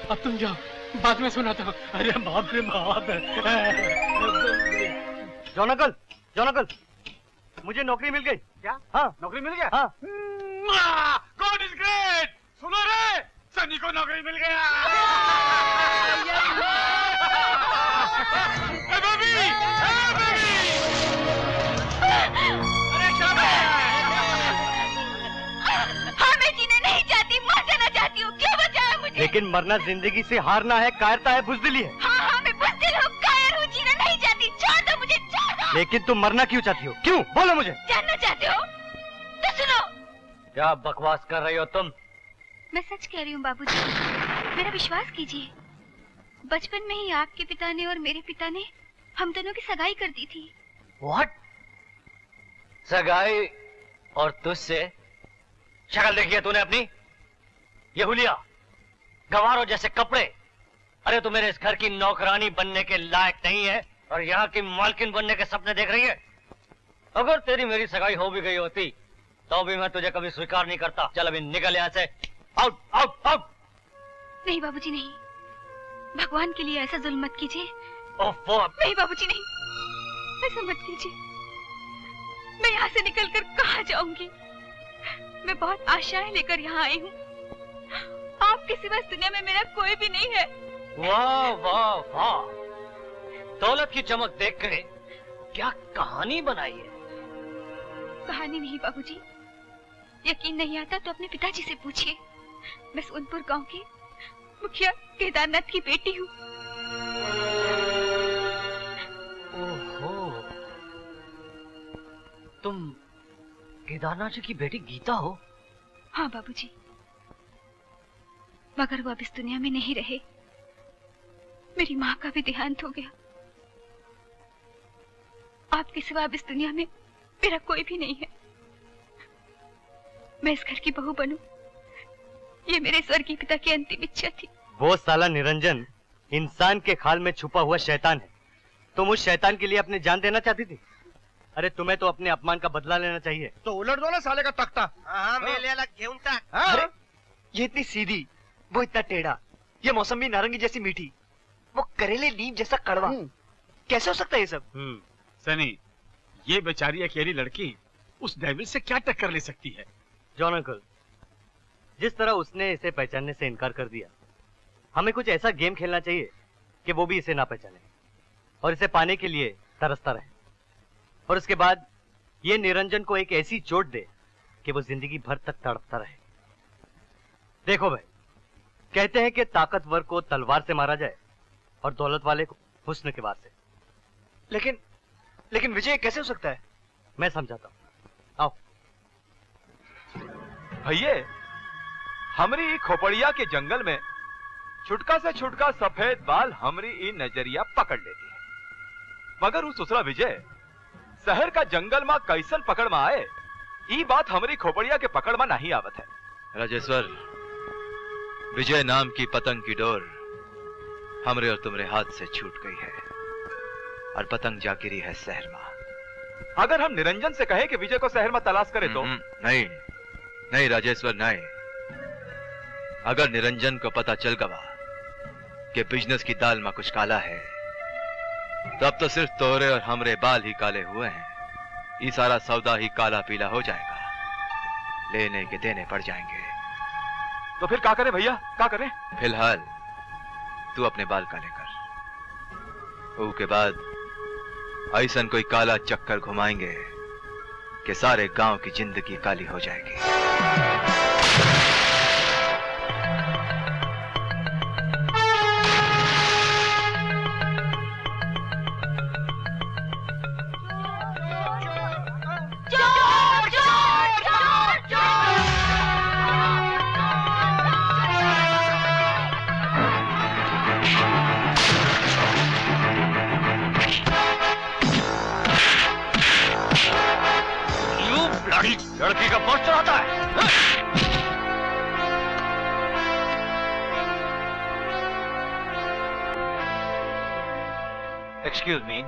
अब तुम जाओ, बाद में सुनाता हूँ। अरे बाप रे बाप। जॉन अंकल, जॉन अंकल, मुझे नौकरी मिल गई। क्या? हाँ, नौकरी मिल गया? हाँ। God is great. सुनो रे, सनी को नौकरी मिल गया। अरे शाबाश। हाँ, मैं जीना नहीं चाहती, मर जाना चाहती हूँ। क्यों बचाया मुझे? लेकिन मरना जिंदगी से हारना है, कायरता है, बुज़दिली है। हाँ, मैं बुज़दिल हूँ, कायर हूँ, जीना नहीं चाहती। छोड़ दो मुझे, छोड़ दो। लेकिन तुम मरना क्यों चाहती हो? क्यों? बोलो मुझे। जानना चाहते हो तो सुनो। क्या बकवास कर रही हो तुम? मैं सच कह रही हूँ बाबूजी, मेरा विश्वास कीजिए। बचपन में ही आपके पिता ने और मेरे पिता ने हम दोनों की सगाई कर दी थी। What? सगाई और तुझसे? शक्ल देखी है तूने अपनी? ये हुलिया, गवारों जैसे कपड़े। अरे तू मेरे इस घर की नौकरानी बनने के लायक नहीं है और यहाँ की मालकिन बनने के सपने देख रही है। अगर तेरी मेरी सगाई हो भी गई होती तो भी मैं तुझे कभी स्वीकार नहीं करता। चल अभी निकल यहाँ से। Out out out. नहीं बाबूजी नहीं, भगवान के लिए ऐसा जुल्म मत कीजिए। नहीं बाबूजी नहीं, ऐसा मत कीजिए। मैं यहाँ से निकलकर कहाँ जाऊंगी? मैं बहुत आशाएं लेकर यहाँ आई हूँ। आपके सिवा इस दुनिया में मेरा कोई भी नहीं है। वाह वाह वाह, दौलत की चमक देख कर क्या कहानी बनाई है। कहानी नहीं बाबूजी, यकीन नहीं आता तो अपने पिताजी से पूछिए। मैं सोनपुर गांव की मुखिया केदारनाथ की बेटी हूँ। ओहो, तुम केदारनाथ जी की बेटी गीता हो? हाँ बाबूजी, मगर वो अब इस दुनिया में नहीं रहे। मेरी माँ का भी देहांत हो गया। आपके सिवा अब इस दुनिया में मेरा कोई भी नहीं है। मैं इस घर की बहू बनूं, ये मेरे स्वर्गीय पिता की अंतिम इच्छा थी। वो साला निरंजन इंसान के खाल में छुपा हुआ शैतान है। तुम उस शैतान के लिए अपनी जान देना चाहती थी? अरे तुम्हें तो अपने अपमान का बदला लेना चाहिए। तो उलट दो ना साले का तख्ता। हाँ, मेले अलग घेऊन टाक। अरे ये इतनी सीधी, वो इतना टेढ़ा, ये मौसमी नारंगी जैसी मीठी, वो करेले नीम जैसा कड़वा। कैसे हो सकता है ये सब? सनी, ये बेचारी अकेली लड़की उस डेविल से क्या टक्कर ले सकती है? जॉन अंकल, जिस तरह उसने इसे पहचानने से इनकार कर दिया, हमें कुछ ऐसा गेम खेलना चाहिए कि वो भी इसे ना पहचाने और इसे पाने के लिए तरसता रहे, और उसके बाद ये निरंजन को एक ऐसी चोट दे कि वो जिंदगी भर तक तड़पता रहे। देखो भाई, कहते हैं कि ताकतवर को तलवार से मारा जाए और दौलत वाले को हुस्न के वार से। लेकिन विजय कैसे हो सकता है? मैं समझाता हूं, आओ। भैये, हमरी ई खोपड़िया के जंगल में छुटका से छुटका सफेद बाल हमरी ई नजरिया पकड़ लेती है, मगर उस दूसरा विजय शहर का जंगल में कैसन पकड़ में आए, ई बात हमरी खोपड़िया के पकड़ में नहीं आवत है। राजेश्वर, विजय नाम की पतंग की डोर हमरे और तुमरे हाथ से छूट गई है और पतंग जा गिरी है शहर में। अगर हम निरंजन से कहे कि विजय को शहर में तलाश करे तो? नहीं नहीं राजेश्वर, नहीं। अगर निरंजन को पता चल गवा कि बिजनेस की दाल में कुछ काला है, तब तो सिर्फ तोरे और हमरे बाल ही काले हुए हैं। ये सारा सौदा ही काला पीला हो जाएगा, लेने के देने पड़ जाएंगे। तो फिर क्या करें भैया, क्या करें? फिलहाल तू अपने बाल काले कर, उसके बाद ऐसन कोई काला चक्कर घुमाएंगे कि सारे गांव की जिंदगी काली हो जाएगी। लड़की का पोस्टर आता है। एक्सक्यूज मी,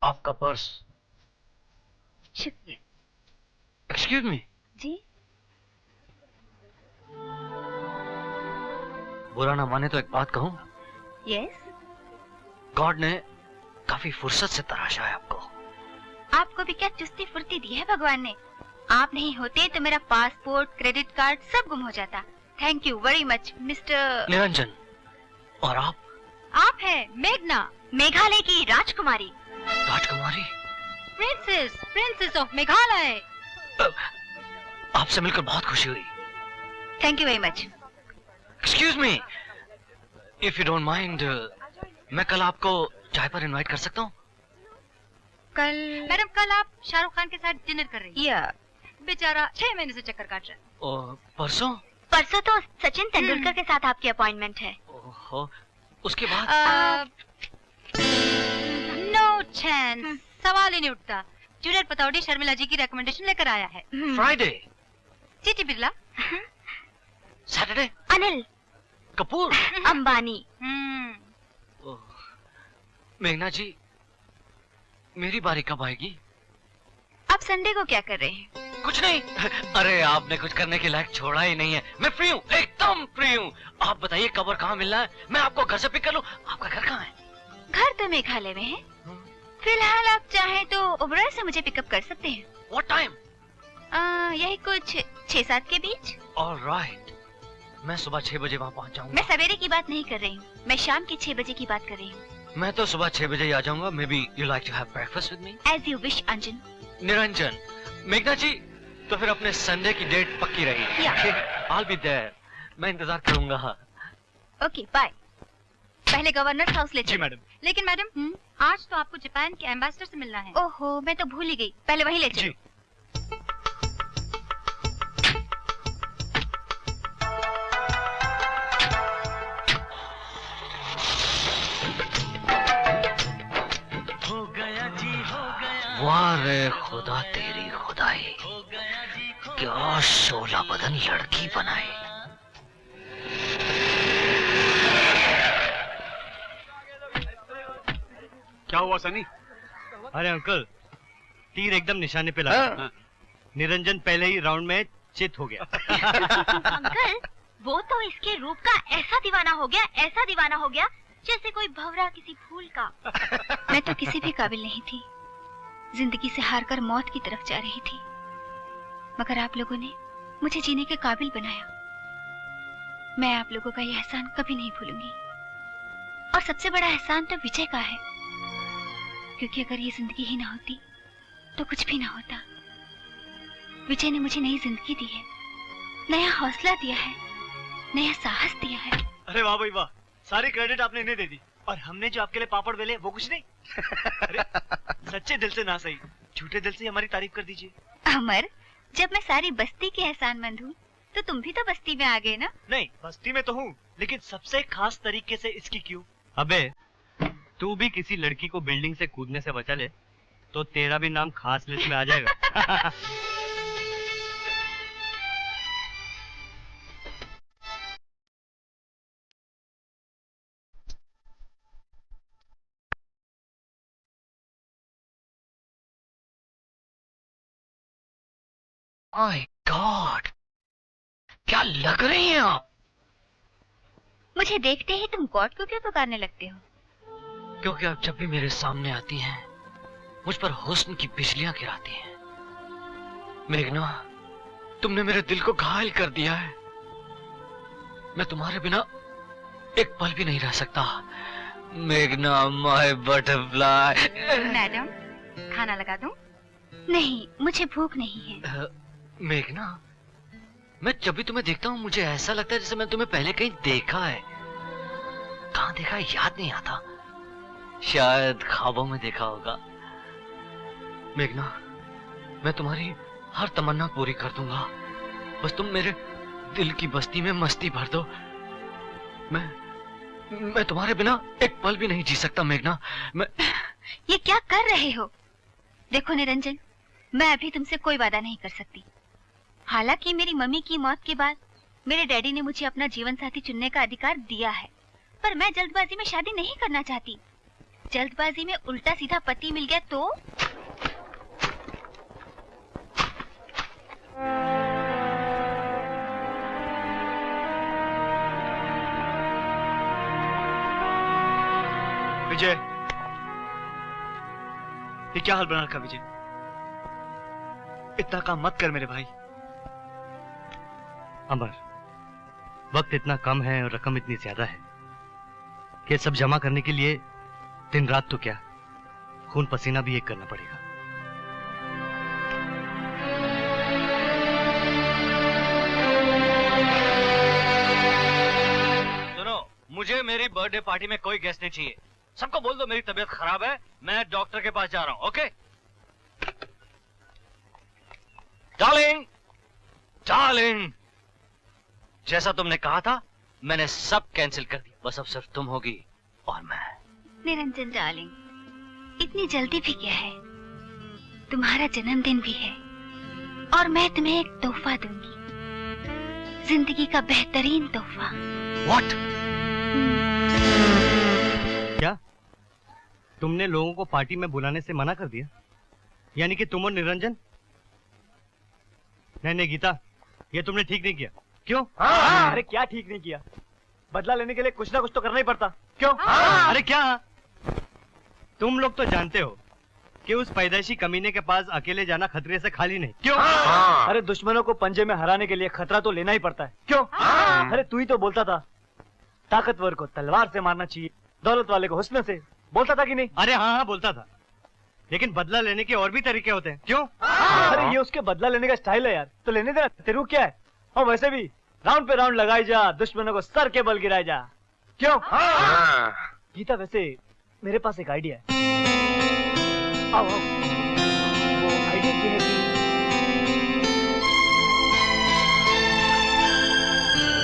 आपका पर्स। Excuse me. जी। बुरा ना माने तो एक बात कहूं? यस। गॉड ने काफी फुर्सत से तराशा है आपको। आपको भी क्या चुस्ती फुर्ती दी है भगवान ने। आप नहीं होते तो मेरा पासपोर्ट, क्रेडिट कार्ड सब गुम हो जाता। Thank you very much mister Niranjan. और आप? आप है मेघना, मेघालय की राजकुमारी। राजकुमारी? Princess of Meghalaya. आपसे मिलकर बहुत खुशी हुई। Thank you very much. Excuse me, if you don't mind, मैं कल आपको चाय पर इनवाइट कर सकता हूँ? कल? मैडम कल आप शाहरुख खान के साथ डिनर कर रही हैं। बेचारा 6 महीने से चक्कर काट रहा है। और परसों? परसों तो सचिन तेंदुलकर के साथ आपकी अपॉइंटमेंट है। ओहो, उसके बाद? नो चांस, सवाल ही नहीं उठता। जूनियर पतौड़ी शर्मिला जी की रिकमेंडेशन लेकर आया है। Friday? GT Birla. Saturday? Anil Kapoor? Ambani. मेघना जी, मेरी बारी कब आएगी? आप संडे को क्या कर रहे हैं? कुछ नहीं। अरे आपने कुछ करने के लायक छोड़ा ही नहीं है। मैं फ्री हूँ, एकदम फ्री हूँ। आप बताइए कब और कहाँ मिलना है, मैं आपको घर से पिक कर लूँ। आपका घर कहाँ है? घर तो मेघालय में है। फिलहाल आप चाहें तो ओबराय से मुझे पिकअप कर सकते हैं। What time? यही कुछ 6-7 के बीच। Alright. मैं सुबह 6 बजे वहाँ पहुँच जाऊंगा। मैं सवेरे की बात नहीं कर रही हूँ, मैं शाम के 6 बजे की बात कर रही हूँ। मैं तो सुबह 6 बजे ही आ जाऊंगा। Maybe you like to have breakfast with me? As you wish, अंजन। निरंजन। मेघना जी, तो फिर अपने संडे की डेट पक्की रही। I'll be there. मैं इंतजार करूंगा। Okay bye. पहले गवर्नर हाउस ले जी मैडम। लेकिन मैडम आज तो आपको जापान के एम्बेसडर से मिलना है। ओहो, मैं तो भूल ही गई। पहले वहीं ले चलो। जी। वाह रे खुदा तेरी खुदाई, क्या शोला बदन लड़की बनाई। क्या हुआ सनी? अरे अंकल, तीर एकदम निशाने पे लगा। निरंजन पहले ही राउंड में चित हो गया। अंकल, वो तो इसके रूप का ऐसा दीवाना हो गया जैसे कोई भंवरा किसी फूल का। मैं तो किसी भी काबिल नहीं थी, जिंदगी से हारकर मौत की तरफ जा रही थी, मगर आप लोगों ने मुझे जीने के काबिल बनाया। मैं आप लोगों का यह एहसान कभी नहीं भूलूंगी। और सबसे बड़ा एहसान तो विजय का है, क्योंकि अगर ये जिंदगी ही ना होती तो कुछ भी ना होता। विजय ने मुझे नई जिंदगी दी है, नया हौसला दिया है, नया साहस दिया है। अरे वाह भाई वाह, सारी क्रेडिट आपने इन्हें दे दी। और हमने जो आपके लिए पापड़ बेले वो कुछ नहीं। अरे सच्चे दिल से ना सही, झूठे दिल से हमारी तारीफ कर दीजिए। अमर, जब मैं सारी बस्ती की एहसानमंद हूँ तो तुम भी तो बस्ती में आ गए ना। नहीं, बस्ती में तो हूँ, लेकिन सबसे खास तरीके से इसकी क्यों? अबे, तू भी किसी लड़की को बिल्डिंग से कूदने से बचा ले तो तेरा भी नाम खास लिस्ट में आ जाएगा। माय गॉड, क्या लग रही हैं आप? मुझे देखते ही तुम गॉड को क्यों पुकारने लगते हो? क्योंकि आप जब भी मेरे सामने आती हैं मुझ पर हुस्न की बिजलियां गिराती हैं। मेघना, तुमने मेरे दिल को घायल कर दिया है। मैं तुम्हारे बिना एक पल भी नहीं रह सकता। मेघना माय बटरफ्लाई। मैडम, खाना लगा दूं? नहीं, मुझे भूख नहीं है। मेघना, मैं जब भी तुम्हें देखता हूँ मुझे ऐसा लगता है जैसे मैं तुम्हें पहले कहीं देखा है। कहाँ देखा है याद नहीं आता, शायद ख्वाबों में देखा होगा। मेघना, मैं तुम्हारी हर तमन्ना पूरी कर दूंगा, बस तुम मेरे दिल की बस्ती में मस्ती भर दो। मैं तुम्हारे बिना एक पल भी नहीं जी सकता मेघना। मैं ये क्या कर रहे हो? देखो निरंजन, मैं अभी तुमसे कोई वादा नहीं कर सकती। हालांकि मेरी मम्मी की मौत के बाद मेरे डैडी ने मुझे अपना जीवन साथी चुनने का अधिकार दिया है, पर मैं जल्दबाजी में शादी नहीं करना चाहती। जल्दबाजी में उल्टा सीधा पति मिल गया तो? विजय, ये क्या हाल बना रखा विजय? इतना काम मत कर मेरे भाई। अमर, वक्त इतना कम है और रकम इतनी ज्यादा है कि सब जमा करने के लिए दिन रात तो क्या, खून पसीना भी एक करना पड़ेगा। सुनो, मुझे मेरी बर्थडे पार्टी में कोई गेस्ट नहीं चाहिए। सबको बोल दो मेरी तबीयत खराब है, मैं डॉक्टर के पास जा रहा हूं। ओके डार्लिंग, डार्लिंग, जैसा तुमने कहा था मैंने सब कैंसिल कर दिया। बस अब सिर्फ तुम होगी और मैं। निरंजन डार्लिंग, इतनी जल्दी भी क्या है? तुम्हारा जन्मदिन भी है और मैं तुम्हें एक तोहफा दूंगी, जिंदगी का बेहतरीन तोहफा। What? क्या तुमने लोगों को पार्टी में बुलाने से मना कर दिया? यानी कि तुम और निरंजन? नहीं गीता, ये तुमने ठीक नहीं किया। क्यों? अरे क्या ठीक नहीं किया? बदला लेने के लिए कुछ ना कुछ तो करना ही पड़ता। क्यों? अरे क्या? तुम लोग तो जानते हो कि उस पैदाइशी कमीने के पास अकेले जाना खतरे से खाली नहीं। क्यों? अरे दुश्मनों को पंजे में हराने के लिए खतरा तो लेना ही पड़ता है। क्यों? अरे तू ही तो बोलता था ताकतवर को तलवार से मारना चाहिए, दौलत वाले को हुस्न से। बोलता था कि नहीं? अरे हाँ बोलता था, लेकिन बदला लेने के और भी तरीके होते हैं। क्यों? अरे ये उसके बदला लेने का स्टाइल है यार, तो लेने देना। तेरे को क्या है? और वैसे भी राउंड पे राउंड लगाई जा, दुश्मनों को सर के बल गिराए जा। क्यों? गीता, वैसे मेरे पास एक आइडिया है। आओ, वो आइडिया ये है कि